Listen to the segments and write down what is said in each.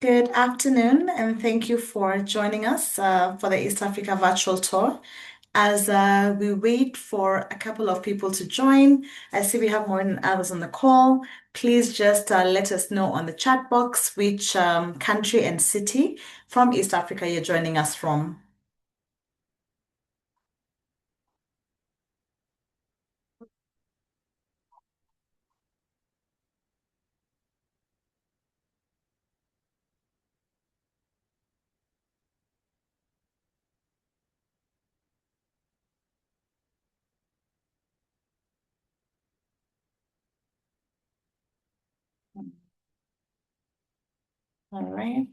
Good afternoon, and thank you for joining us for the East Africa Virtual Tour. As we wait for a couple of people to join, I see we have more than others on the call. Please just let us know on the chat box which country and city from East Africa you're joining us from. All right.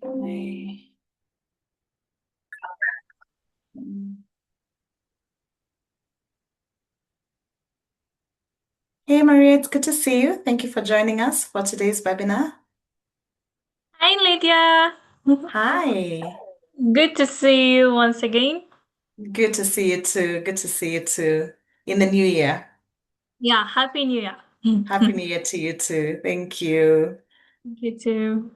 Hey, Maria, it's good to see you. Thank you for joining us for today's webinar. Hi, Lydia. Hi. Good to see you once again. Good to see you too. Good to see you too. In the new year. Yeah, Happy New Year. Happy New Year to you too. Thank you. You too.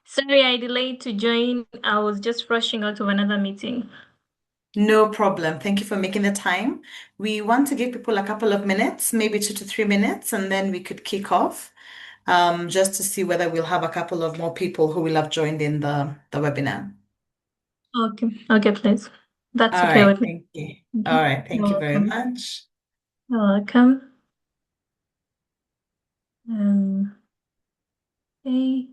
Sorry I delayed to join. I was just rushing out of another meeting. No problem. Thank you for making the time. We want to give people a couple of minutes, maybe 2 to 3 minutes, and then we could kick off just to see whether we'll have a couple of more people who will have joined in the webinar. Okay, okay, please. That's All okay right. with me. Thank you. All Mhm. right. You're Thank you very welcome. much. You're welcome. Um, okay.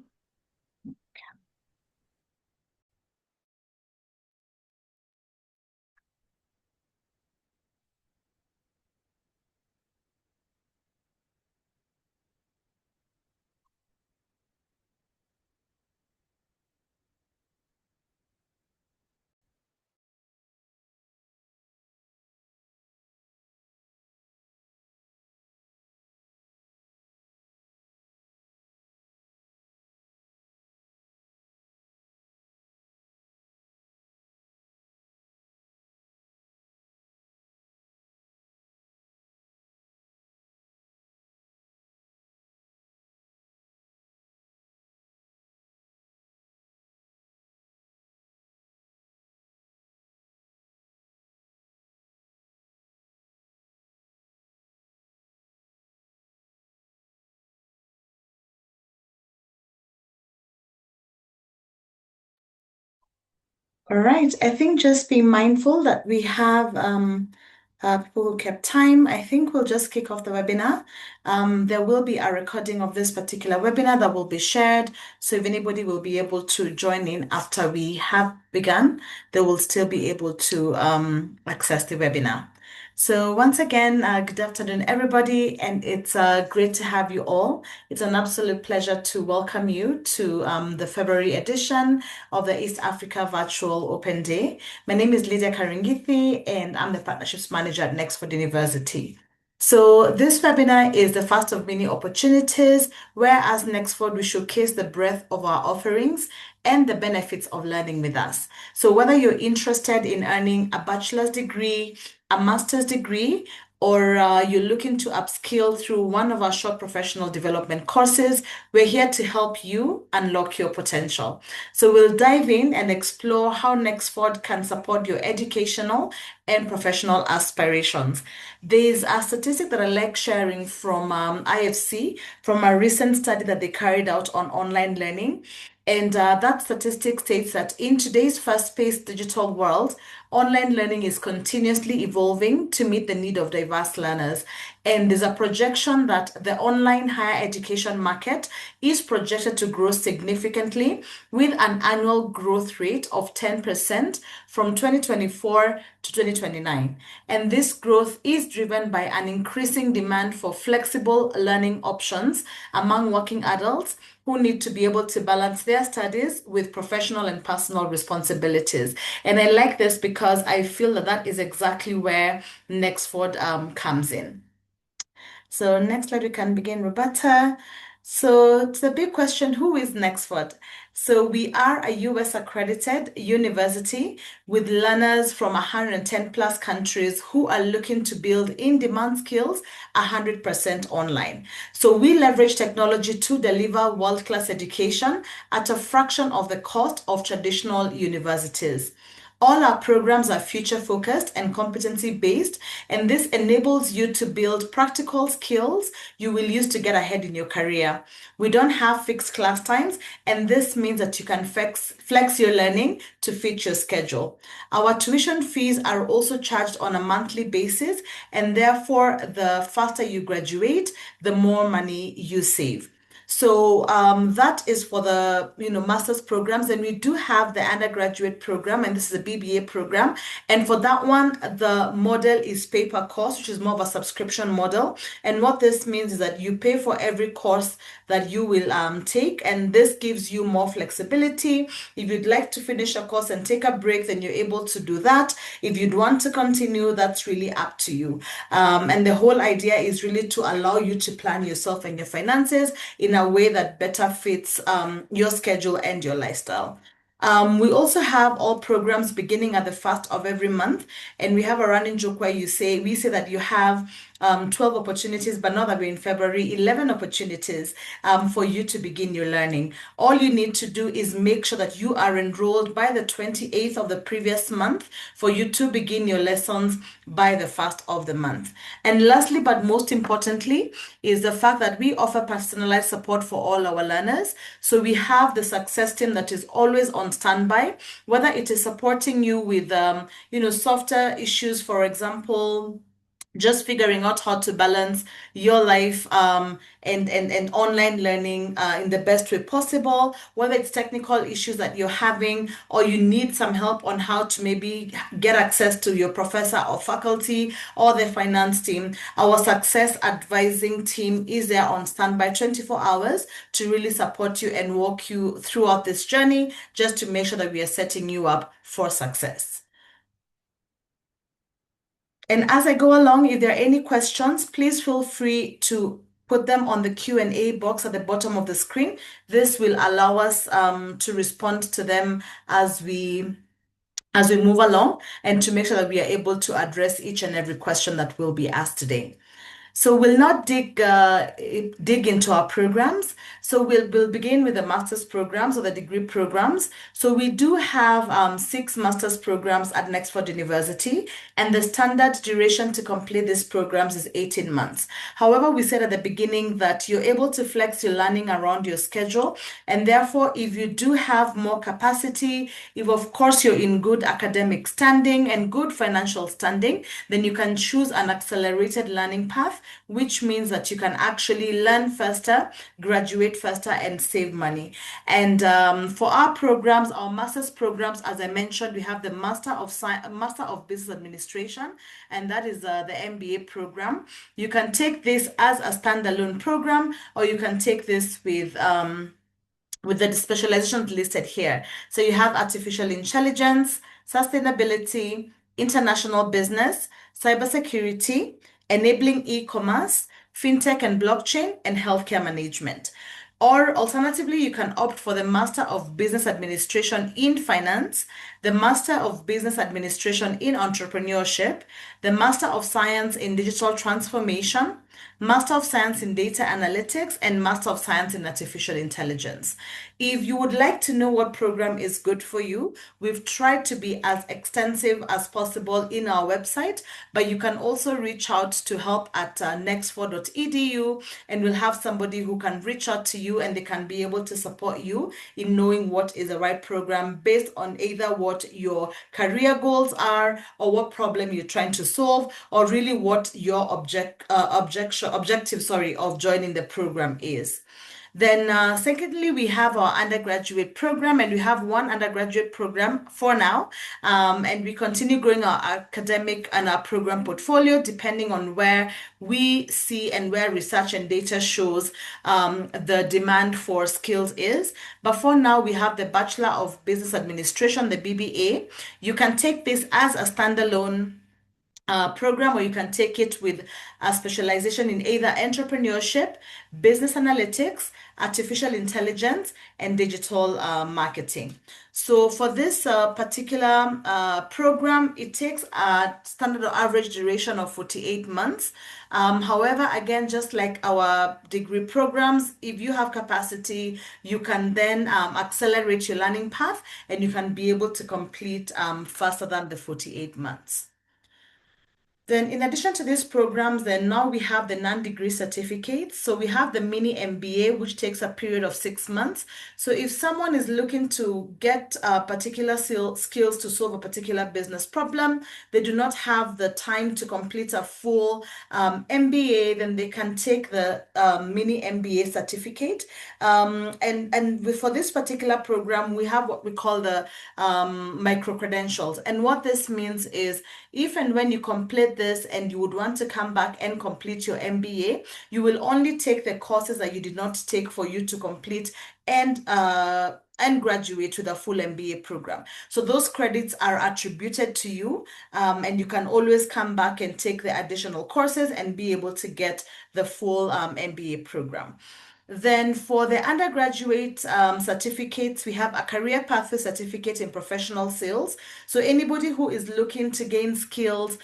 All right. I think just be mindful that we have people who kept time. I think we'll just kick off the webinar. There will be a recording of this particular webinar that will be shared. So if anybody will be able to join in after we have begun, they will still be able to access the webinar. So once again, good afternoon, everybody, and it's great to have you all. It's an absolute pleasure to welcome you to the February edition of the East Africa Virtual Open Day. My name is Lydia Karingithi, and I'm the Partnerships Manager at Nexford University. So this webinar is the first of many opportunities where as Nexford we showcase the breadth of our offerings and the benefits of learning with us. So whether you're interested in earning a bachelor's degree, a master's degree, or you're looking to upskill through one of our short professional development courses, we're here to help you unlock your potential. So we'll dive in and explore how Nexford can support your educational and professional aspirations. There's a statistic that I like sharing from IFC from a recent study that they carried out on online learning. And that statistic states that in today's fast-paced digital world, online learning is continuously evolving to meet the need of diverse learners. And there's a projection that the online higher education market is projected to grow significantly with an annual growth rate of 10% from 2024 to 2029. And this growth is driven by an increasing demand for flexible learning options among working adults who need to be able to balance their studies with professional and personal responsibilities. And I like this because I feel that that is exactly where Nextford comes in. So next slide, we can begin, Roberta. So it's a big question. Who is Nexford? So we are a US accredited university with learners from 110 plus countries who are looking to build in-demand skills 100% online. So we leverage technology to deliver world-class education at a fraction of the cost of traditional universities. All our programs are future focused and competency based, and this enables you to build practical skills you will use to get ahead in your career. We don't have fixed class times, and this means that you can flex your learning to fit your schedule. Our tuition fees are also charged on a monthly basis, and therefore, the faster you graduate, the more money you save. So that is for the master's programs, and we do have the undergraduate program, and this is a BBA program. And for that one, the model is pay per course, which is more of a subscription model. And what this means is that you pay for every course that you will take, and this gives you more flexibility. If you'd like to finish a course and take a break, then you're able to do that. If you'd want to continue, that's really up to you. And the whole idea is really to allow you to plan yourself and your finances in a way that better fits your schedule and your lifestyle. We also have all programs beginning at the first of every month, and we have a running joke where we say that you have 12 opportunities, but now that we're in February, 11 opportunities for you to begin your learning. All you need to do is make sure that you are enrolled by the 28th of the previous month for you to begin your lessons by the first of the month. And lastly, but most importantly, is the fact that we offer personalized support for all our learners. So we have the success team that is always on standby, whether it is supporting you with, softer issues, for example, just figuring out how to balance your life and online learning in the best way possible, whether it's technical issues that you're having or you need some help on how to maybe get access to your professor or faculty or the finance team. Our success advising team is there on standby 24 hours to really support you and walk you throughout this journey just to make sure that we are setting you up for success. And as I go along, if there are any questions, please feel free to put them on the Q&A box at the bottom of the screen. This will allow us to respond to them as we move along and to make sure that we are able to address each and every question that will be asked today. So we'll not dig into our programs. So we'll begin with the master's programs or the degree programs. So we do have 6 master's programs at Nexford University, and the standard duration to complete these programs is 18 months. However, we said at the beginning that you're able to flex your learning around your schedule, and therefore, if you do have more capacity, if of course you're in good academic standing and good financial standing, then you can choose an accelerated learning path, which means that you can actually learn faster, graduate faster, and save money. And for our programs, our master's programs, as I mentioned, we have the Master of Business Administration, and that is the MBA program. You can take this as a standalone program, or you can take this with the specializations listed here. So you have artificial intelligence, sustainability, international business, cybersecurity, enabling e-commerce, fintech and blockchain, and healthcare management. Or alternatively, you can opt for the Master of Business Administration in Finance, the Master of Business Administration in Entrepreneurship, the Master of Science in Digital Transformation, Master of Science in Data Analytics, and Master of Science in Artificial Intelligence. If you would like to know what program is good for you, we've tried to be as extensive as possible in our website, but you can also reach out to help at nexford.edu, and we'll have somebody who can reach out to you and they can be able to support you in knowing what is the right program based on either what your career goals are or what problem you're trying to solve or really what your objective of joining the program is. Then, secondly, we have our undergraduate program, and we have one undergraduate program for now. And we continue growing our academic and our program portfolio depending on where we see and where research and data shows the demand for skills is. But for now, we have the Bachelor of Business Administration, the BBA. You can take this as a standalone program, or you can take it with a specialization in either entrepreneurship, business analytics, artificial intelligence, and digital marketing. So for this particular program, it takes a standard or average duration of 48 months. However, again, just like our degree programs, if you have capacity, you can then accelerate your learning path and you can be able to complete faster than the 48 months. Then in addition to these programs, then now we have the non-degree certificates. So we have the mini MBA, which takes a period of 6 months. So if someone is looking to get particular skills to solve a particular business problem, they do not have the time to complete a full MBA, then they can take the mini MBA certificate. And for this particular program, we have what we call the micro credentials. And what this means is if and when you complete this and you would want to come back and complete your MBA, you will only take the courses that you did not take for you to complete and graduate with a full MBA program. So those credits are attributed to you, and you can always come back and take the additional courses and be able to get the full MBA program. Then for the undergraduate certificates, we have a career pathway certificate in professional sales. So anybody who is looking to gain skills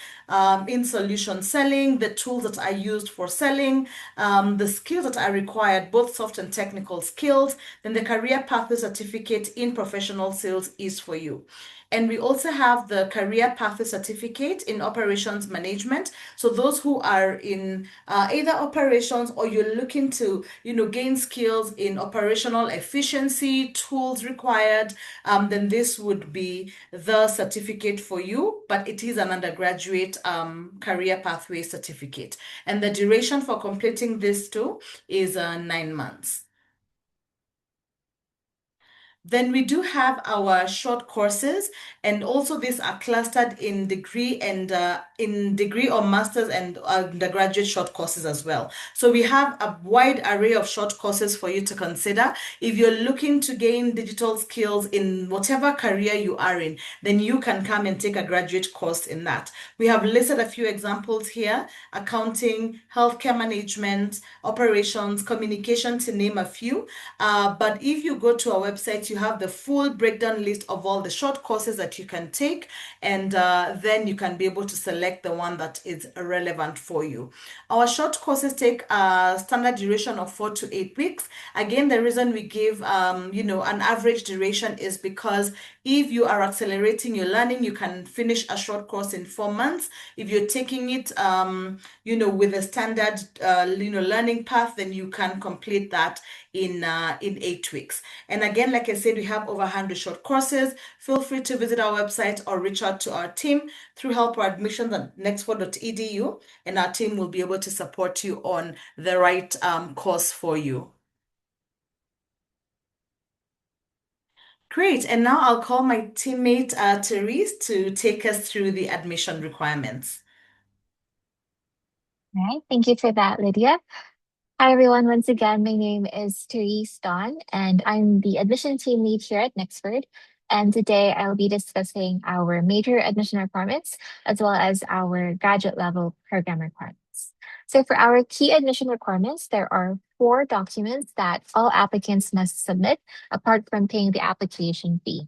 in solution selling, the tools that are used for selling, the skills that are required, both soft and technical skills, then the career pathway certificate in professional sales is for you. And we also have the career pathway certificate in operations management. So those who are in either operations or you're looking to, gain skills in operational efficiency, tools required, then this would be the certificate for you. But it is an undergraduate career pathway certificate. And the duration for completing this too is 9 months. Then we do have our short courses, and also these are clustered in degree and in degree or master's and undergraduate short courses as well. So we have a wide array of short courses for you to consider. If you're looking to gain digital skills in whatever career you are in, then you can come and take a graduate course in that. We have listed a few examples here: accounting, healthcare management, operations, communication, to name a few. But if you go to our website, you have the full breakdown list of all the short courses that you can take, and then you can be able to select the one that is relevant for you. Our short courses take a standard duration of 4 to 8 weeks. Again, the reason we give an average duration is because if you are accelerating your learning, you can finish a short course in 4 months. If you're taking it with a standard learning path, then you can complete that in 8 weeks. And again, like I said, we have over 100 short courses. Feel free to visit our website or reach out to our team through help or admissions at nexford.edu, and our team will be able to support you on the right course for you. Great. And now I'll call my teammate Terese to take us through the admission requirements. All right, thank you for that, Lydia. Hi, everyone. Once again, my name is Terese Dawn, and I'm the admission team lead here at Nexford. And today I'll be discussing our major admission requirements as well as our graduate level program requirements. So for our key admission requirements, there are 4 documents that all applicants must submit apart from paying the application fee.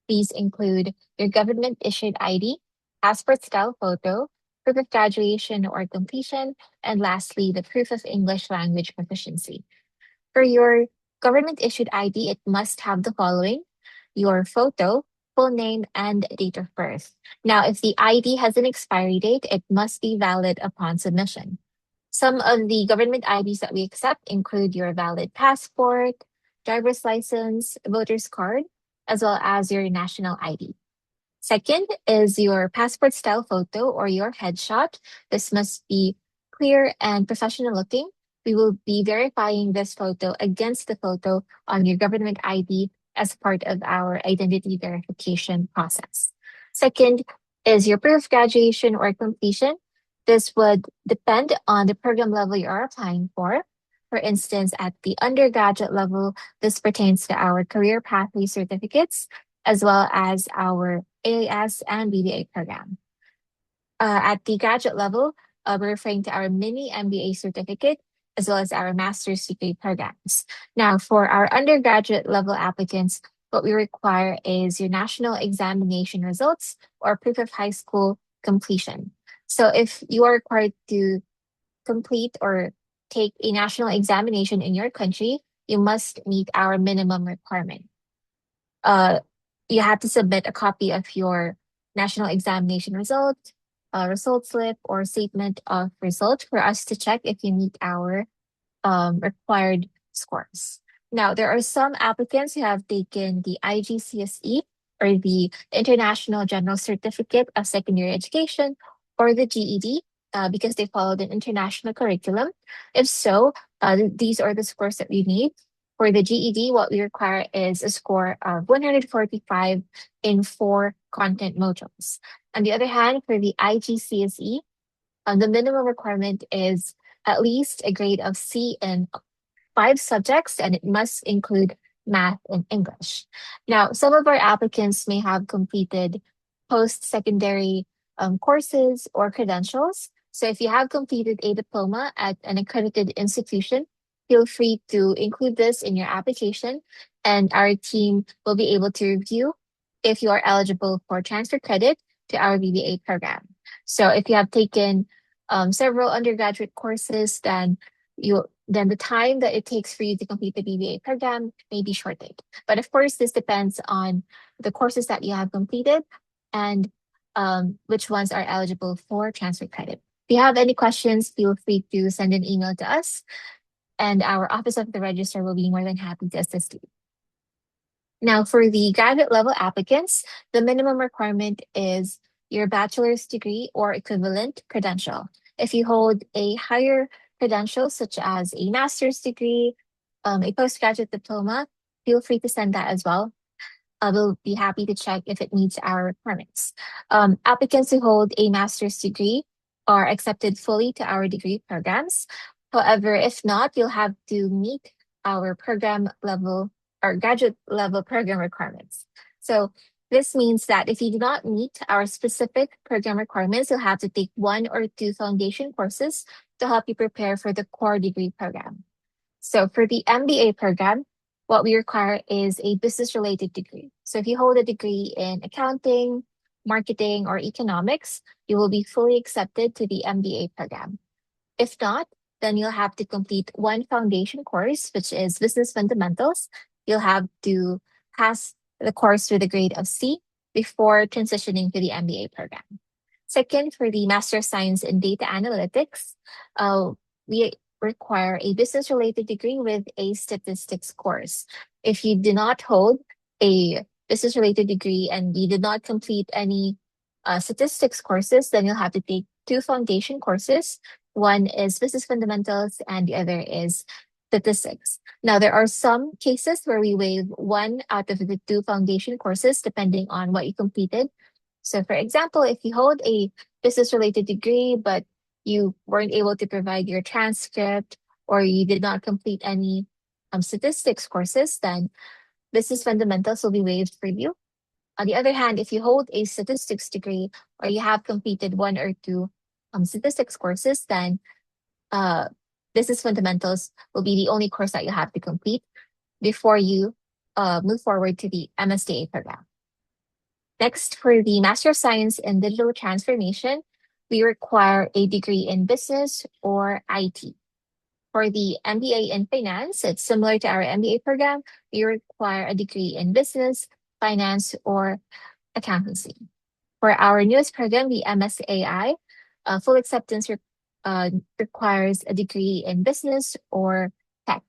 These include your government issued ID, passport style photo, proof of graduation or completion, and lastly, the proof of English language proficiency. For your government issued ID, it must have the following: your photo, full name, and date of birth. Now, if the ID has an expiry date, it must be valid upon submission. Some of the government IDs that we accept include your valid passport, driver's license, voter's card, as well as your national ID. Second is your passport style photo or your headshot. This must be clear and professional looking. We will be verifying this photo against the photo on your government ID as part of our identity verification process. Second is your proof of graduation or completion. This would depend on the program level you are applying for. For instance, at the undergraduate level, this pertains to our career pathway certificates, as well as our AAS and BBA program. At the graduate level, we're referring to our mini MBA certificate as well as our master's degree programs. Now, for our undergraduate level applicants, what we require is your national examination results or proof of high school completion. So if you are required to complete or take a national examination in your country, you must meet our minimum requirement. Uh, you have to submit a copy of your national examination result, result slip, or statement of result for us to check if you meet our required scores. Now, there are some applicants who have taken the IGCSE or the International General Certificate of Secondary Education or the GED because they followed an international curriculum. If so, these are the scores that we need. For the GED, what we require is a score of 145 in 4 content modules. On the other hand, for the IGCSE, the minimum requirement is at least a grade of C in 5 subjects, and it must include math and English. Now, some of our applicants may have completed post-secondary courses or credentials. So if you have completed a diploma at an accredited institution, feel free to include this in your application, and our team will be able to review if you are eligible for transfer credit to our BBA program. So if you have taken several undergraduate courses, then the time that it takes for you to complete the BBA program may be shortened. But of course, this depends on the courses that you have completed and which ones are eligible for transfer credit. If you have any questions, feel free to send an email to us, and our Office of the Registrar will be more than happy to assist you. Now, for the graduate level applicants, the minimum requirement is your bachelor's degree or equivalent credential. If you hold a higher credential, such as a master's degree, a postgraduate diploma, feel free to send that as well. We'll be happy to check if it meets our requirements. Applicants who hold a master's degree are accepted fully to our degree programs. However, if not, you'll have to meet our program level or graduate level program requirements. So this means that if you do not meet our specific program requirements, you'll have to take 1 or 2 foundation courses to help you prepare for the core degree program. So for the MBA program, what we require is a business-related degree. So if you hold a degree in accounting, marketing, or economics, you will be fully accepted to the MBA program. If not, then you'll have to complete 1 foundation course, which is business fundamentals. You'll have to pass the course with a grade of C before transitioning to the MBA program. Second, for the Master of Science in Data Analytics, we require a business-related degree with a statistics course. If you do not hold a business-related degree and you did not complete any statistics courses, then you'll have to take 2 foundation courses. One is business fundamentals and the other is statistics. Now, there are some cases where we waive 1 out of the 2 foundation courses depending on what you completed. So for example, if you hold a business-related degree, but you weren't able to provide your transcript or you did not complete any statistics courses, then business fundamentals will be waived for you. On the other hand, if you hold a statistics degree or you have completed 1 or 2 statistics courses, then business fundamentals will be the only course that you have to complete before you move forward to the MSDA program. Next, for the Master of Science in Digital Transformation, we require a degree in business or IT. For the MBA in Finance, it's similar to our MBA program. We require a degree in business, finance, or accountancy. For our newest program, the MSAI, full acceptance requires a degree in business or tech.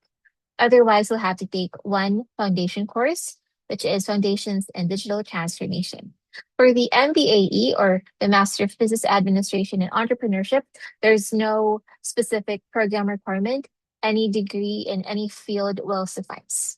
Otherwise, we'll have to take 1 foundation course, which is Foundations in Digital Transformation. For the MBAE, or the Master of Business Administration and Entrepreneurship, there's no specific program requirement. Any degree in any field will suffice.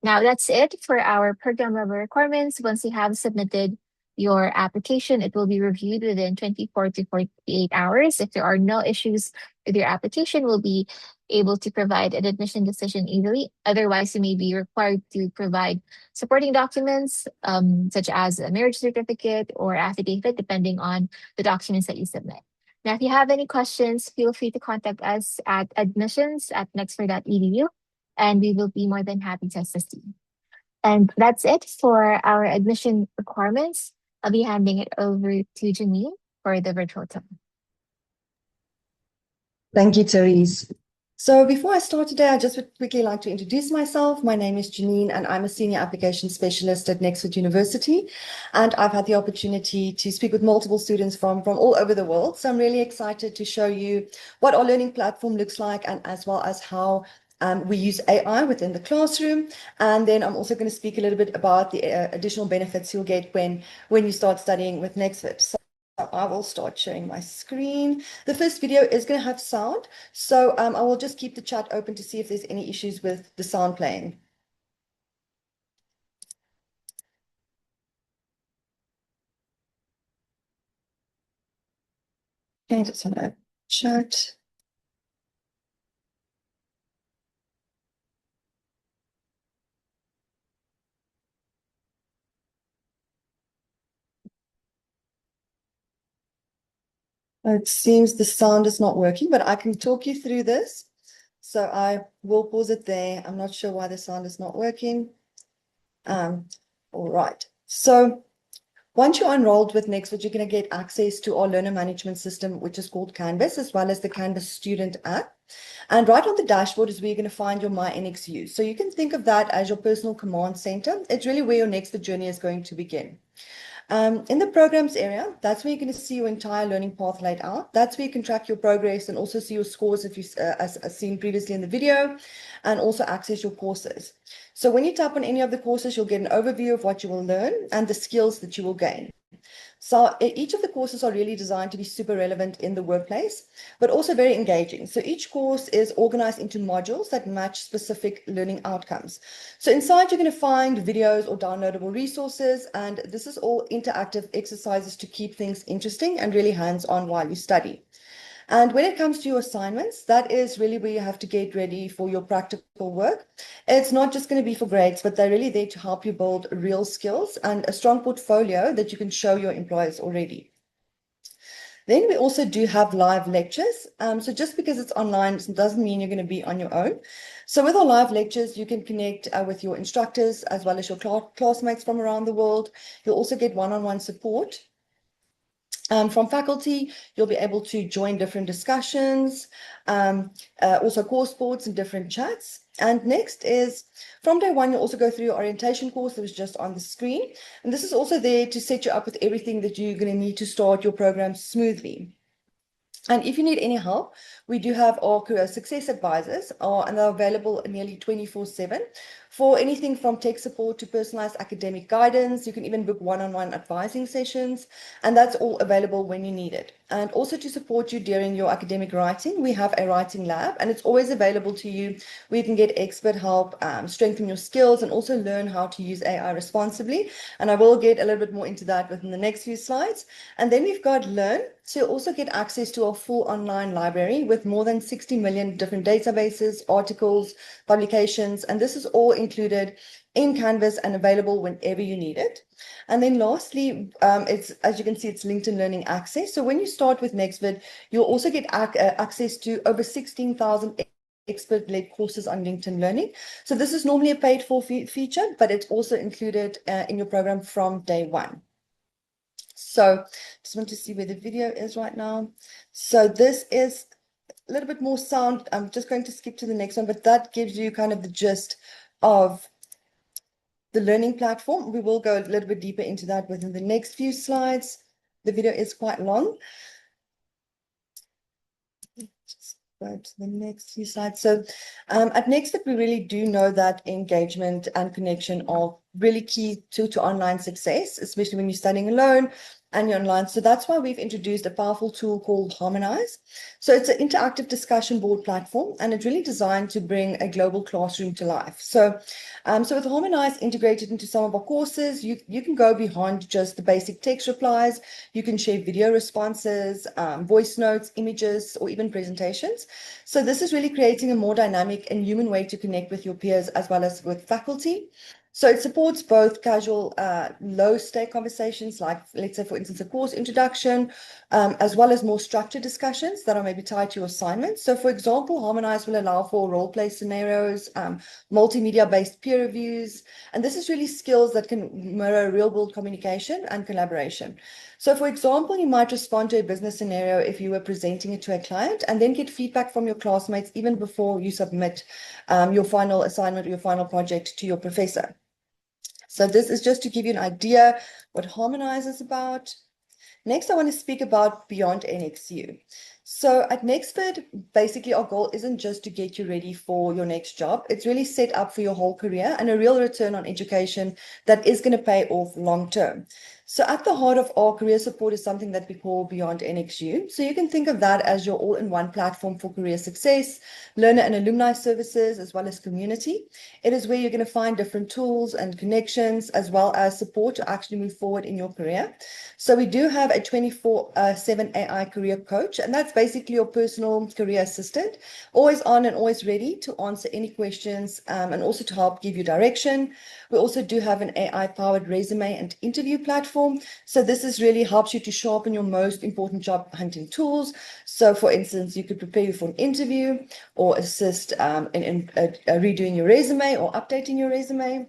Now, that's it for our program level requirements. Once you have submitted your application. It will be reviewed within 24 to 48 hours. If there are no issues with your application, we'll be able to provide an admission decision easily. Otherwise, you may be required to provide supporting documents, such as a marriage certificate or affidavit, depending on the documents that you submit. Now, if you have any questions, feel free to contact us at admissions@nexford.edu, and we will be more than happy to assist you. And that's it for our admission requirements. I'll be handing it over to Jeanine for the virtual tour. Thank you, Terese. So before I start today, I just would quickly like to introduce myself. My name is Jeanine, and I'm a Senior Application Specialist at Nexford University. And I've had the opportunity to speak with multiple students from all over the world. So I'm really excited to show you what our learning platform looks like, and as well as how we use AI within the classroom. And then I'm also going to speak a little bit about the additional benefits you'll get when you start studying with Nexford. So I will start sharing my screen. The first video is going to have sound, so I will just keep the chat open to see if there's any issues with the sound playing. Okay, just want to chat. It seems the sound is not working, but I can talk you through this. So I will pause it there. I'm not sure why the sound is not working. All right. So once you're enrolled with Nexford, you're going to get access to our learner management system, which is called Canvas, as well as the Canvas student app. And right on the dashboard is where you're going to find your My NXU. So you can think of that as your personal command center. It's really where your Nexford journey is going to begin. In the programs area, that's where you're going to see your entire learning path laid out. That's where you can track your progress and also see your scores, if you as seen previously in the video, and also access your courses. So when you tap on any of the courses, you'll get an overview of what you will learn and the skills that you will gain. So each of the courses are really designed to be super relevant in the workplace, but also very engaging. So each course is organized into modules that match specific learning outcomes. So inside, you're going to find videos or downloadable resources, and this is all interactive exercises to keep things interesting and really hands-on while you study. And when it comes to your assignments, that is really where you have to get ready for your practical work. It's not just going to be for grades, but they're really there to help you build real skills and a strong portfolio that you can show your employers already. Then we also do have live lectures. So just because it's online doesn't mean you're going to be on your own. So with our live lectures, you can connect with your instructors as well as your classmates from around the world. You'll also get one-on-one support. From faculty, you'll be able to join different discussions, also course boards and different chats. And next is, from day one, you'll also go through your orientation course that was just on the screen. And this is also there to set you up with everything that you're going to need to start your program smoothly. And if you need any help, we do have our career success advisors, and they're available nearly 24/7 for anything from tech support to personalized academic guidance. You can even book one-on-one advising sessions, and that's all available when you need it. And also to support you during your academic writing, we have a writing lab, and it's always available to you where you can get expert help, strengthen your skills, and also learn how to use AI responsibly. And I will get a little bit more into that within the next few slides. And then we've got Learn. So you also get access to our full online library with more than 60 million different databases, articles, publications, and this is all included in Canvas and available whenever you need it. And then lastly, it's, as you can see, it's LinkedIn Learning Access. So when you start with Nexford, you'll also get access to over 16,000 expert-led courses on LinkedIn Learning. So this is normally a paid-for feature, but it's also included in your program from day one. So just want to see where the video is right now. So this is a little bit more sound. I'm just going to skip to the next one, but that gives you kind of the gist of the learning platform. We will go a little bit deeper into that within the next few slides. The video is quite long. Just go to the next few slides. So at Nexford, we really do know that engagement and connection are really key to online success, especially when you're studying alone and you're online. So that's why we've introduced a powerful tool called Harmonize. So it's an interactive discussion board platform, and it's really designed to bring a global classroom to life. So with Harmonize integrated into some of our courses, you can go beyond just the basic text replies. You can share video responses, voice notes, images, or even presentations. So this is really creating a more dynamic and human way to connect with your peers as well as with faculty. So it supports both casual, low-stake conversations, like, let's say, for instance, a course introduction, as well as more structured discussions that are maybe tied to your assignments. So, for example, Harmonize will allow for role-play scenarios, multimedia-based peer reviews, and this is really skills that can mirror real-world communication and collaboration. So, for example, you might respond to a business scenario if you were presenting it to a client, and then get feedback from your classmates even before you submit your final assignment or your final project to your professor. So this is just to give you an idea what Harmonize is about. Next, I want to speak about Beyond NXU. So at Nexford, basically our goal isn't just to get you ready for your next job. It's really set up for your whole career and a real return on education that is going to pay off long term. So at the heart of our career support is something that we call Beyond NXU. So you can think of that as your all-in-one platform for career success, learner and alumni services, as well as community. It is where you're going to find different tools and connections, as well as support to actually move forward in your career. So we do have a 24/7 AI career coach, and that's basically your personal career assistant, always on and always ready to answer any questions and also to help give you direction. We also do have an AI-powered resume and interview platform. So this is really helps you to sharpen your most important job hunting tools. So for instance, you could prepare you for an interview or assist in redoing your resume or updating your resume.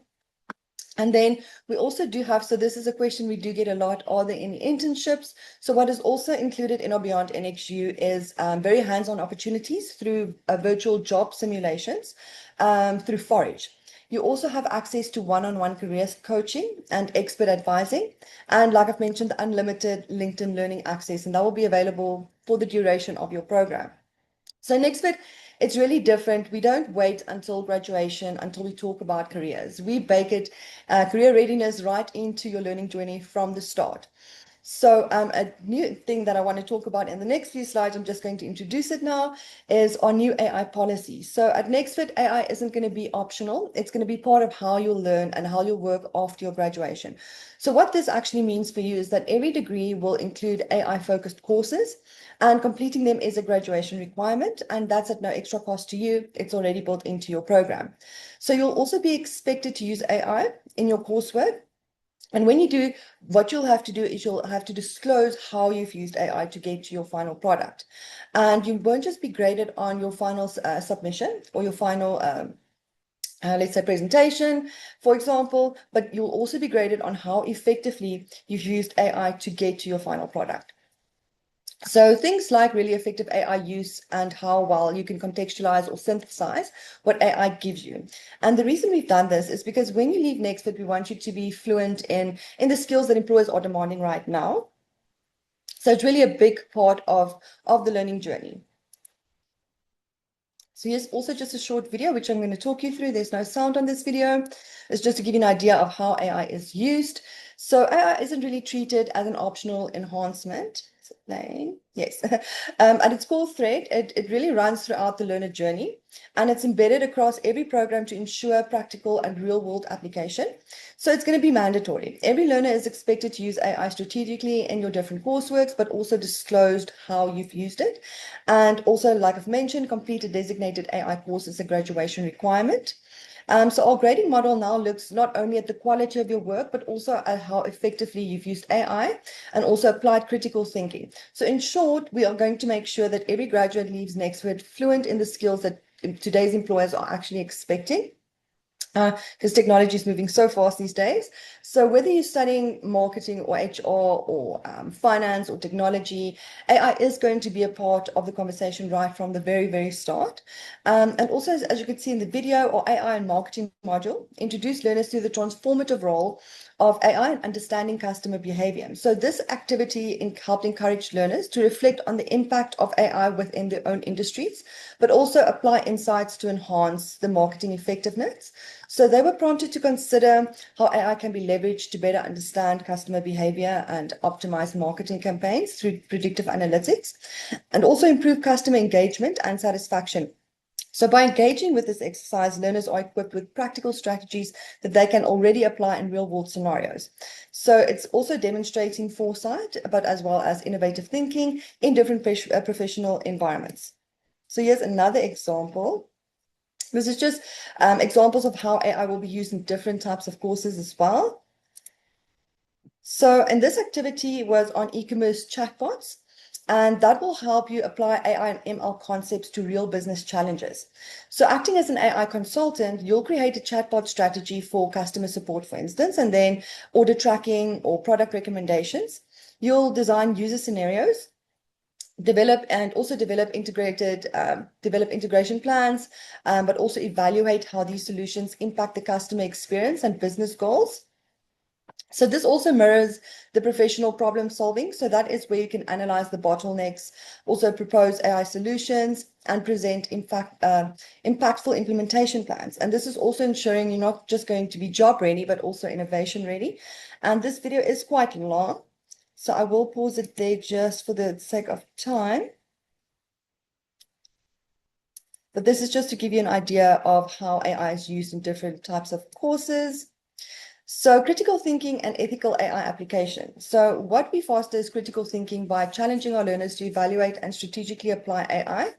And then we also do have, so this is a question we do get a lot, are there any internships? So what is also included in our Beyond NXU is very hands-on opportunities through virtual job simulations through Forage. You also have access to one-on-one career coaching and expert advising. And like I've mentioned, unlimited LinkedIn learning access, and that will be available for the duration of your program. So Nexford, it's really different. We don't wait until graduation until we talk about careers. We bake it, career readiness right into your learning journey from the start. So a new thing that I want to talk about in the next few slides, I'm just going to introduce it now, is our new AI policy. So at Nexford, AI isn't going to be optional. It's going to be part of how you'll learn and how you'll work after your graduation. So what this actually means for you is that every degree will include AI-focused courses, and completing them is a graduation requirement, and that's at no extra cost to you. It's already built into your program. So you'll also be expected to use AI in your coursework. And when you do, what you'll have to do is you'll have to disclose how you've used AI to get to your final product. And you won't just be graded on your final submission or your final, let's say, presentation, for example, but you'll also be graded on how effectively you've used AI to get to your final product. So things like really effective AI use and how well you can contextualize or synthesize what AI gives you. And the reason we've done this is because when you leave Nexford, we want you to be fluent in the skills that employers are demanding right now. So it's really a big part of the learning journey. So here's also just a short video, which I'm going to talk you through. There's no sound on this video. It's just to give you an idea of how AI is used. So AI isn't really treated as an optional enhancement. Yes. At its core thread, it really runs throughout the learner journey, and it's embedded across every program to ensure practical and real-world application. So it's going to be mandatory. Every learner is expected to use AI strategically in your different courseworks, but also disclosed how you've used it. And also, like I've mentioned, complete a designated AI course as a graduation requirement. So our grading model now looks not only at the quality of your work, but also at how effectively you've used AI and also applied critical thinking. So in short, we are going to make sure that every graduate leaves Nexford fluent in the skills that today's employers are actually expecting. Because technology is moving so fast these days. So whether you're studying marketing or HR or finance or technology, AI is going to be a part of the conversation right from the very, very start. And also, as you could see in the video, our AI and marketing module introduced learners to the transformative role of AI and understanding customer behavior. So this activity helped encourage learners to reflect on the impact of AI within their own industries, but also apply insights to enhance the marketing effectiveness. So they were prompted to consider how AI can be leveraged to better understand customer behavior and optimize marketing campaigns through predictive analytics, and also improve customer engagement and satisfaction. So by engaging with this exercise, learners are equipped with practical strategies that they can already apply in real-world scenarios. So it's also demonstrating foresight, but as well as innovative thinking in different professional environments. So here's another example. This is just examples of how AI will be used in different types of courses as well. So, and this activity was on e-commerce chatbots, and that will help you apply AI and ML concepts to real business challenges. So acting as an AI consultant, you'll create a chatbot strategy for customer support, for instance, and then order tracking or product recommendations. You'll design user scenarios, develop integration plans, but also evaluate how these solutions impact the customer experience and business goals. So this also mirrors the professional problem solving. So that is where you can analyze the bottlenecks, also propose AI solutions, and present impactful implementation plans. And this is also ensuring you're not just going to be job ready, but also innovation ready. And this video is quite long, so I will pause it there just for the sake of time. But this is just to give you an idea of how AI is used in different types of courses. So critical thinking and ethical AI application. So what we foster is critical thinking by challenging our learners to evaluate and strategically apply AI.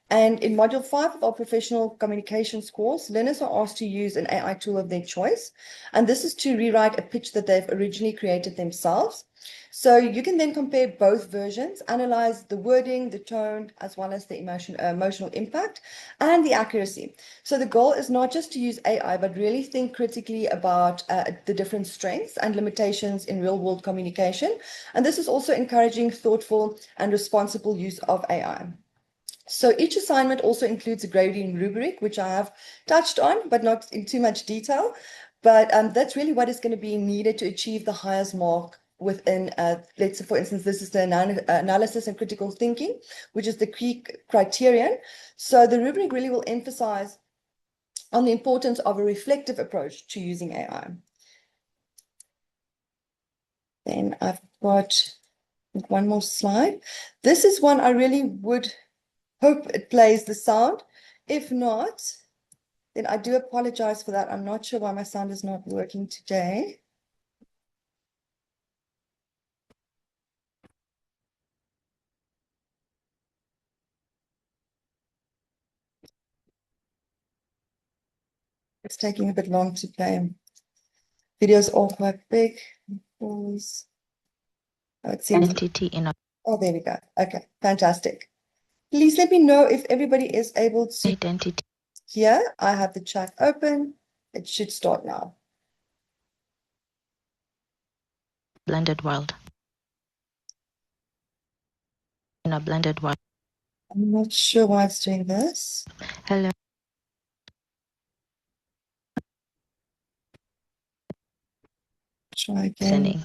And in Module 5 of our professional communications course, learners are asked to use an AI tool of their choice. And this is to rewrite a pitch that they've originally created themselves. So you can then compare both versions, analyze the wording, the tone, as well as the emotional impact and the accuracy. So the goal is not just to use AI, but really think critically about the different strengths and limitations in real-world communication. And this is also encouraging thoughtful and responsible use of AI. So each assignment also includes a grading rubric, which I have touched on, but not in too much detail. But that's really what is going to be needed to achieve the highest mark within, let's say, for instance, this is the analysis and critical thinking, which is the key criterion. So the rubric really will emphasize on the importance of a reflective approach to using AI. Then I've got one more slide. This is one I really would hope it plays the sound. If not, then I do apologize for that. I'm not sure why my sound is not working today. It's taking a bit long to play. Videos are quite big. Pause. Oh, it seems. Oh, there we go. Okay, fantastic. Please let me know if everybody is able to. Identity. Here, I have the chat open. It should start now. Blended world. In a blended world. I'm not sure why it's doing this. Hello. Try again. Listening.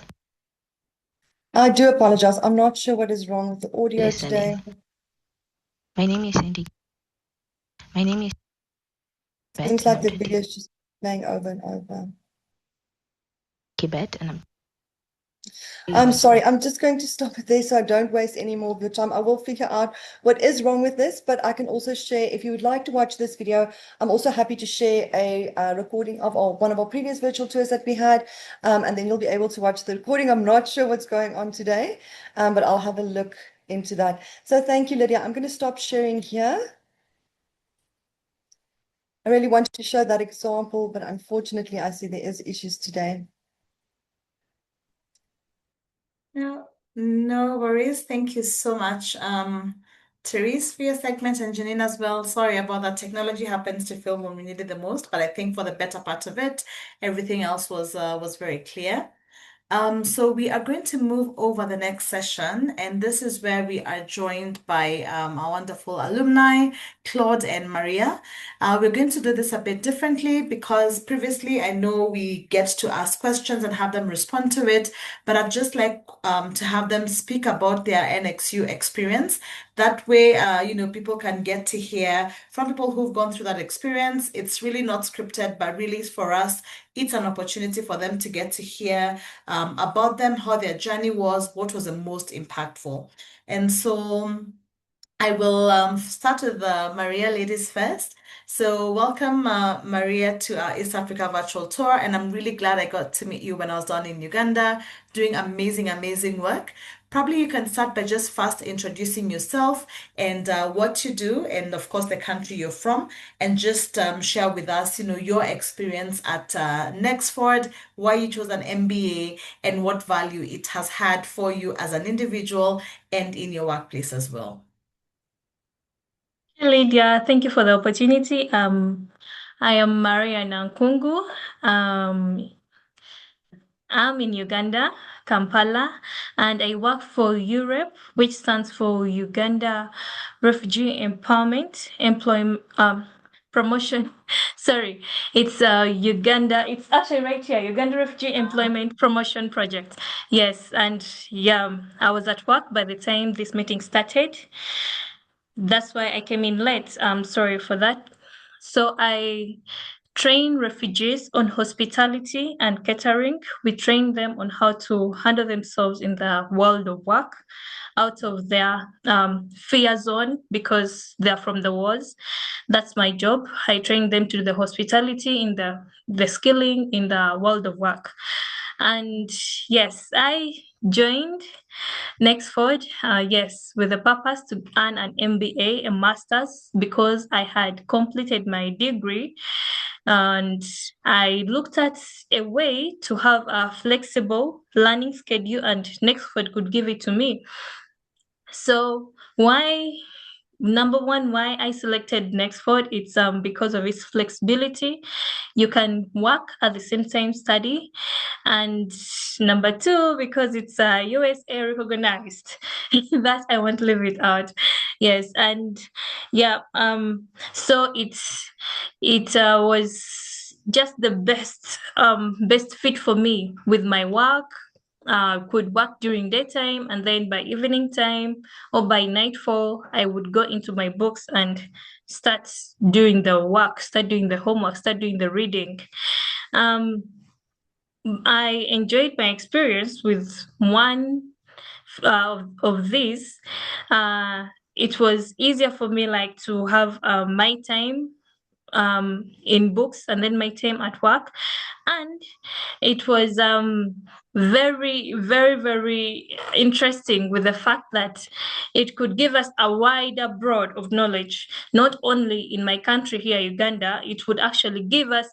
I do apologize. I'm not sure what is wrong with the audio Listening. today. My name is Sandy. My name is Seems like the video is just playing over and over. Kibet, and I'm sorry, I'm just going to stop it there so I don't waste any more of your time. I will figure out what is wrong with this, but I can also share, if you would like to watch this video, I'm also happy to share a recording of one of our previous virtual tours that we had, and then you'll be able to watch the recording. I'm not sure what's going on today, but I'll have a look into that. So thank you, Lydia. I'm going to stop sharing here. I really wanted to show that example, but unfortunately, I see there is issues today. No worries. Thank you so much, Terese, for your segment, and Jeanine as well. Sorry about that. Technology happens to fail when we need it the most, but I think for the better part of it, everything else was very clear. So we are going to move over the next session, and this is where we are joined by our wonderful alumni, Claude and Maria. We're going to do this a bit differently because previously I know we get to ask questions and have them respond to it, but I'd just like to have them speak about their NXU experience That way, people can get to hear from people who've gone through that experience. It's really not scripted, but really for us, it's an opportunity for them to get to hear about them, how their journey was, what was the most impactful. And so I will start with the Maria ladies first. So welcome, Maria, to our East Africa Virtual Tour. And I'm really glad I got to meet you when I was down in Uganda, doing amazing, amazing work. Probably you can start by just first introducing yourself and what you do, and of course the country you're from, and just share with us, your experience at Nexford, why you chose an MBA, and what value it has had for you as an individual and in your workplace as well. Lydia, thank you for the opportunity. I am Maria Nankungu. I'm in Uganda, Kampala, and I work for UREP, which stands for Uganda Refugee Empowerment Employment Promotion. Sorry, it's Uganda. It's actually right here, Uganda Refugee Employment Promotion Project. Yes, and yeah, I was at work by the time this meeting started. That's why I came in late. I'm sorry for that. So I train refugees on hospitality and catering. We train them on how to handle themselves in the world of work, out of their fear zone because they're from the wars. That's my job. I train them to do the hospitality in the skilling in the world of work. And yes, I joined Nexford, yes, with the purpose to earn an MBA, a master's, because I had completed my degree and I looked at a way to have a flexible learning schedule, and Nexford could give it to me. So number one, why I selected Nexford, it's because of its flexibility. You can work at the same time study. And number two, because it's USA recognized. That I won't leave it out. Yes, and yeah, so it was just the best fit for me with my work. Could work during daytime, and then by evening time or by nightfall, I would go into my books and start doing the work, start doing the homework, start doing the reading. I enjoyed my experience with one of these. It was easier for me like to have my time in books and then my time at work. And it was very, very, very interesting with the fact that it could give us a wider broad of knowledge, not only in my country here, Uganda. It would actually give us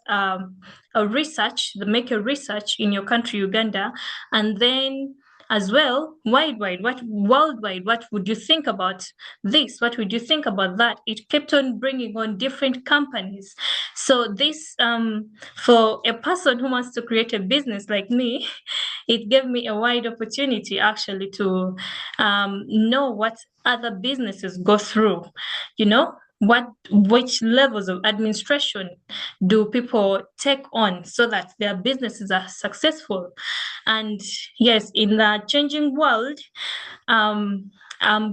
make a research in your country, Uganda, and then as well, worldwide, what would you think about this? What would you think about that? It kept on bringing on different companies. So this, for a person who wants to create a business like me, it gave me a wide opportunity actually to know what other businesses go through, which levels of administration do people take on so that their businesses are successful. And yes, in the changing world, I'm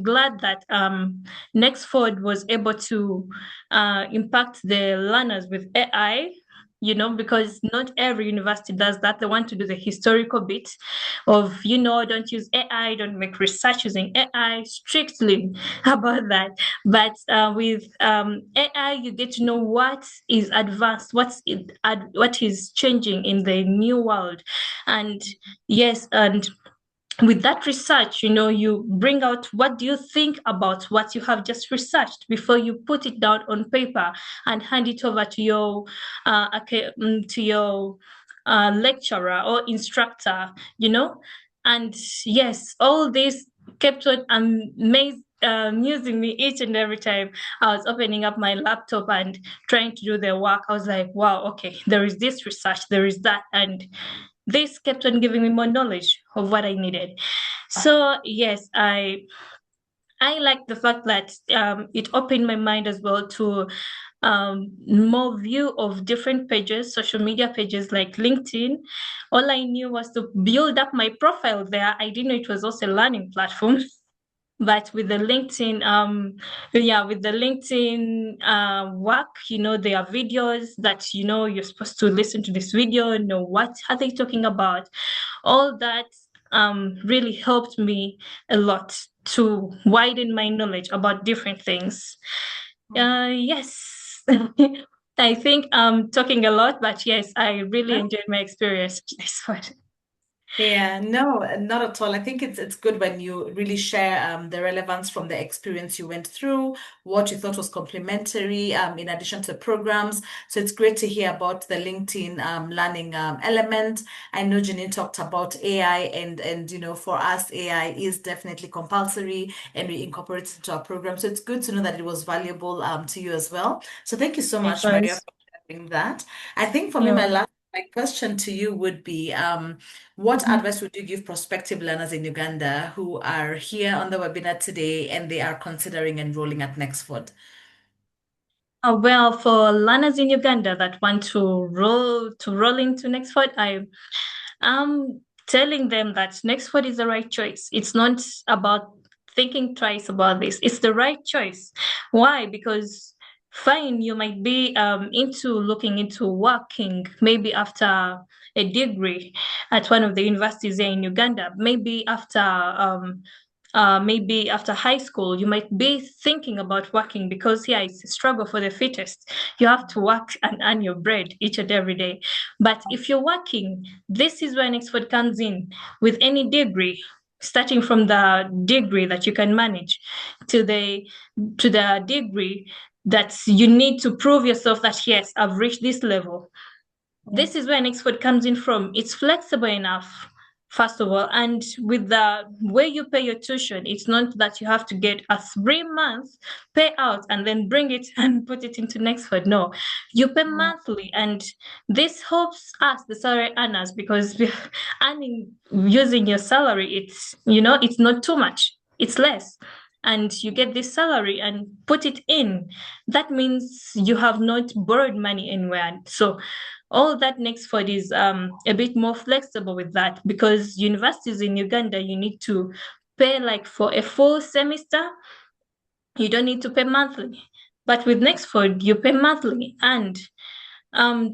glad that Nexford was able to impact the learners with AI, because not every university does that. They want to do the historical bit of, don't use AI, don't make research using AI, strictly about that. But with AI, you get to know what is advanced, what is changing in the new world. And yes, and with that research, you bring out what do you think about what you have just researched before you put it down on paper and hand it over to your lecturer or instructor, and yes, all this kept on amusing me each and every time I was opening up my laptop and trying to do the work. I was like, wow, okay, there is this research, there is that, and this kept on giving me more knowledge of what I needed. So yes, I like the fact that it opened my mind as well to more view of different pages, social media pages like LinkedIn. All I knew was to build up my profile there. I didn't know it was also a learning platform. But with the LinkedIn, with the LinkedIn work, there are videos that, you're supposed to listen to this video, know what are they talking about. All that really helped me a lot to widen my knowledge about different things. Yes. I think I'm talking a lot, but yes, I really enjoyed my experience. Yeah, no, not at all. I think it's good when you really share the relevance from the experience you went through, what you thought was complementary in addition to programs. So it's great to hear about the LinkedIn learning element. I know Jeanine talked about AI, and for us AI is definitely compulsory and we incorporate it into our program. So it's good to know that it was valuable to you as well. So thank you so much, Maria, Likewise. for sharing that. I think for me, Yeah. my question to you would be, what advice would you give prospective learners in Uganda who are here on the webinar today and they are considering enrolling at Nexford? Well, for learners in Uganda that want to roll into Nexford, I'm telling them that Nexford is the right choice. It's not about thinking twice about this. It's the right choice. Why? Because fine, you might be into looking into working maybe after a degree at one of the universities here in Uganda, maybe after high school, you might be thinking about working because here it's a struggle for the fittest. You have to work and earn your bread each and every day. But if you're working, this is where Nexford comes in with any degree, starting from the degree that you can manage to the degree that you need to prove yourself that yes, I've reached this level. This is where Nexford comes in from. It's flexible enough, first of all, and with the way you pay your tuition, it's not that you have to get a 3 month payout and then bring it and put it into Nexford. No, you pay monthly, and this helps us, the salary earners, because earning using your salary, it's not too much. It's less. And you get this salary and put it in. That means you have not borrowed money anywhere. So all that Nexford is a bit more flexible with that, because universities in Uganda, you need to pay like for a full semester. You don't need to pay monthly. But with Nexford, you pay monthly. And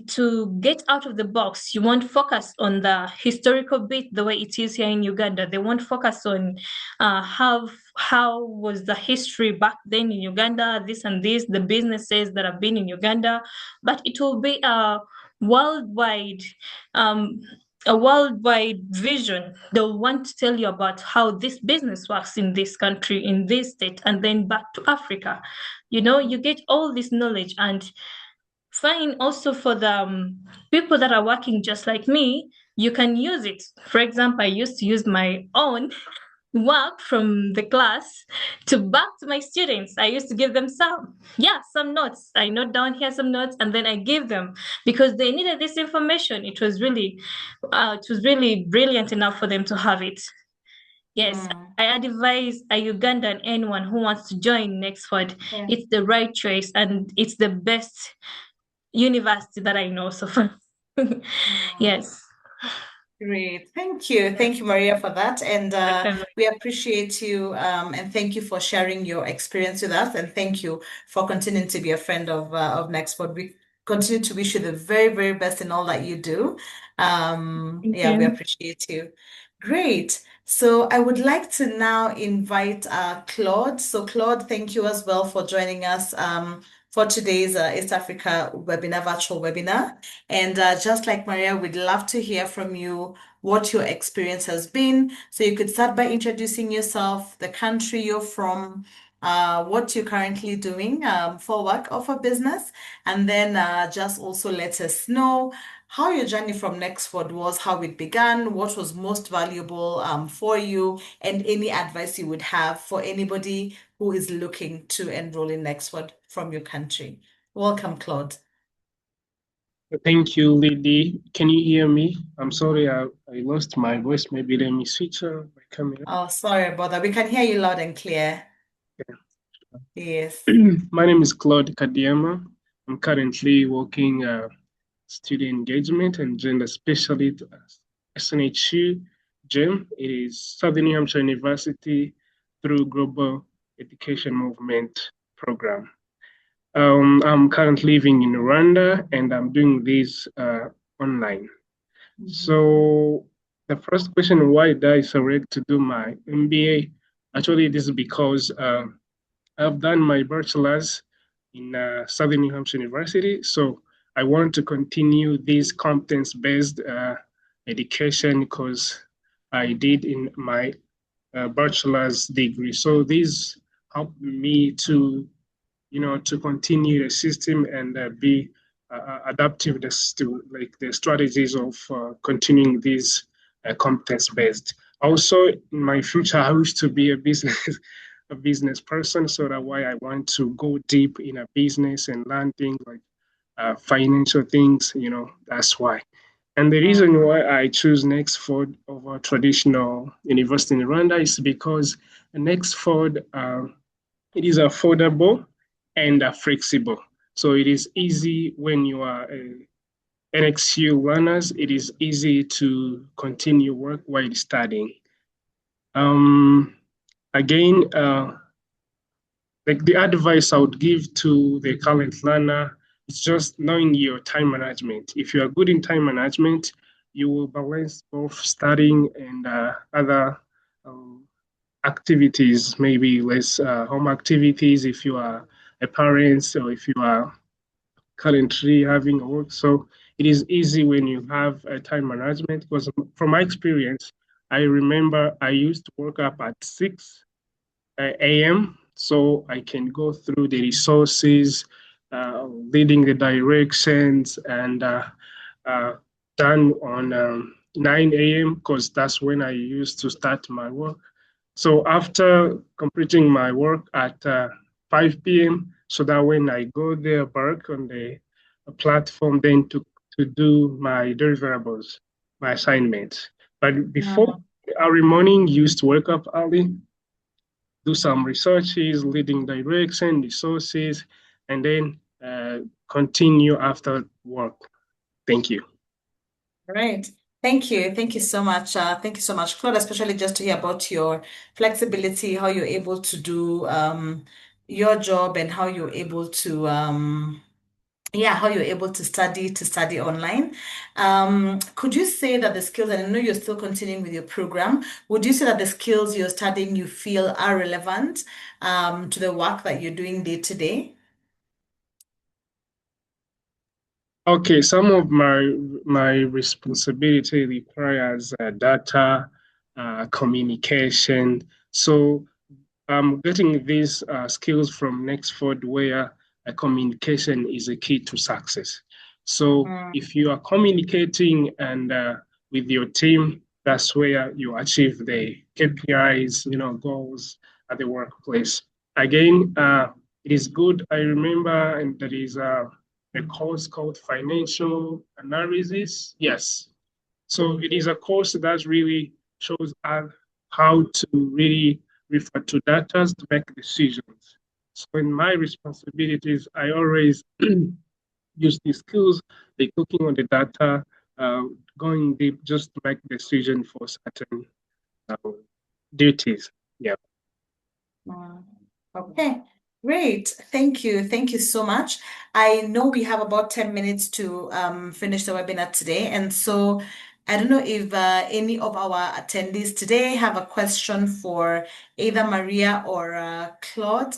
to get out of the box, you won't focus on the historical bit the way it is here in Uganda. They won't focus on how was the history back then in Uganda, this and this, the businesses that have been in Uganda, but it will be worldwide um, a worldwide vision. They'll want to tell you about how this business works in this country, in this state, and then back to Africa. You get all this knowledge, and fine also for the people that are working just like me, you can use it. For example, I used to use my own work from the class to back to my students. I used to give them some notes. I note down here some notes and then I give them because they needed this information. It was really brilliant enough for them to have it. Yes, I advise a Ugandan anyone who wants to join Nexford. Yeah. It's the right choice and it's the best university that I know so far. Yes. Great. Thank you. Thank you, Maria, for that. And Welcome. we appreciate you and thank you for sharing your experience with us. And thank you for continuing to be a friend of Nextpod. We continue to wish you the very, very best in all that you do. Thank Yeah, we you. appreciate you. Great. So I would like to now invite Claude. So Claude, thank you as well for joining us for today's East Africa webinar, virtual webinar. And just like Maria, we'd love to hear from you what your experience has been. So you could start by introducing yourself, the country you're from, what you're currently doing for work or for business, and then just also let us know how your journey from Nexford was, how it began, what was most valuable for you, and any advice you would have for anybody who is looking to enroll in Nexford from your country. Welcome, Claude. Thank you, Lydia. Can you hear me? I'm sorry, I lost my voice. Maybe let me switch my camera. Oh, sorry about that. We can hear you loud and clear. Yes. My name is Claude Kadiama. I'm currently working student engagement and gender specialist at SNHU GEM. It is Southern New Hampshire University through Global Education Movement program. I'm currently living in Rwanda and I'm doing this online. So the first question, why did I select to do my MBA? Actually, this is because I've done my bachelor's in Southern New Hampshire University. So I want to continue this competence-based education because I did in my bachelor's degree. So this helped me to, to continue the system and be adaptive to like the strategies of continuing this competence based. Also, in my future, I wish to be a business a business person, so that's why I want to go deep in a business and learn things like financial things. That's why. And the reason why I choose Nexford over traditional university in Rwanda is because Nexford it is affordable and flexible. So it is easy when you are NXU learners. It is easy to continue work while studying. Um, Again, like the advice I would give to the current learner is just knowing your time management. If you are good in time management, you will balance both studying and other um, activities, maybe less home activities if you are a parent or if you are currently having a work. So it is easy when you have a time management because from my experience, I remember I used to wake up at 6 a.m. so I can go through the resources, leading the directions, and done on 9 a.m. because that's when I used to start my work. So after completing my work at 5 p.m., so that when I go there back on the platform, then to do my deliverables, my assignments. But before every morning, used to wake up early, do some researches, leading direction, resources, and then continue after work. Thank you. Right. Thank you. Thank you so much. Thank you so much, Claude, especially just to hear about your flexibility, how you're able to do your job and how you're able to how you're able to study online. Could you say that the skills, and I know you're still continuing with your program, would you say that the skills you're studying you feel are relevant to the work that you're doing day to day? Okay, some of my responsibility requires data communication. So I'm getting these skills from Nexford where communication is a key to success. So if you are communicating and with your team, that's where you achieve the KPIs, goals at the workplace. Again, it is good. I remember, and there is a course called financial analysis. Yes. So it is a course that really shows us how to really refer to data to make decisions. So in my responsibilities, I always use these skills, like looking on the data, uh, going deep just to make decision for certain uh, duties. Yeah. Okay, great. Thank you. Thank you so much. I know we have about 10 minutes to finish the webinar today. And so I don't know if any of our attendees today have a question for either Maria or Claude.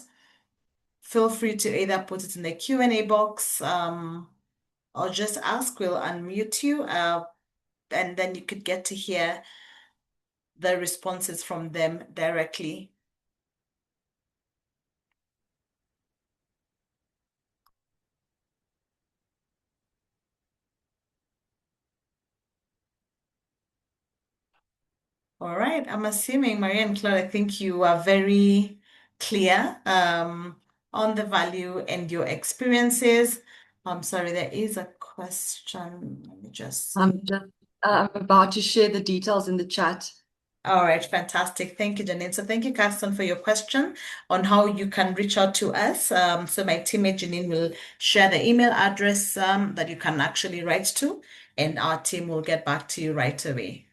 Feel free to either put it in the Q&A box or just ask. We'll unmute you and then you could get to hear the responses from them directly. All right. I'm assuming, Maria and Claude, I think you are very clear on the value and your experiences. I'm sorry, there is a question. Let me just see. I'm about to share the details in the chat. All right, fantastic. Thank you, Jeanine. So thank you, Carson, for your question on how you can reach out to us. So my teammate Jeanine will share the email address that you can actually write to, and our team will get back to you right away.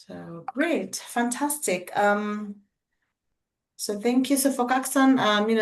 So great, fantastic. So thank you. So for Kaksan,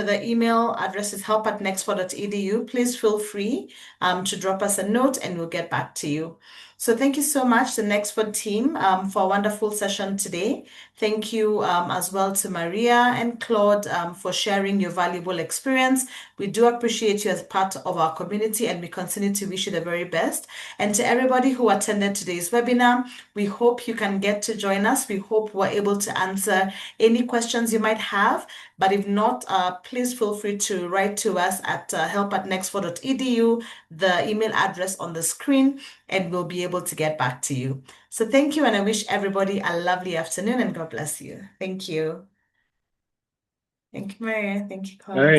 the email address is help@nexford.edu. Please feel free to drop us a note and we'll get back to you. So thank you so much, the Nexford team, for a wonderful session today. Thank you as well to Maria and Claude for sharing your valuable experience. We do appreciate you as part of our community and we continue to wish you the very best. And to everybody who attended today's webinar, we hope you can get to join us. We hope we're able to answer any questions you might have. But if not, please feel free to write to us at help@nexford.edu, the email address on the screen, and we'll be able to get back to you. So thank you, and I wish everybody a lovely afternoon and God bless you. Thank you. Thank you, Maria. Thank you, Claude.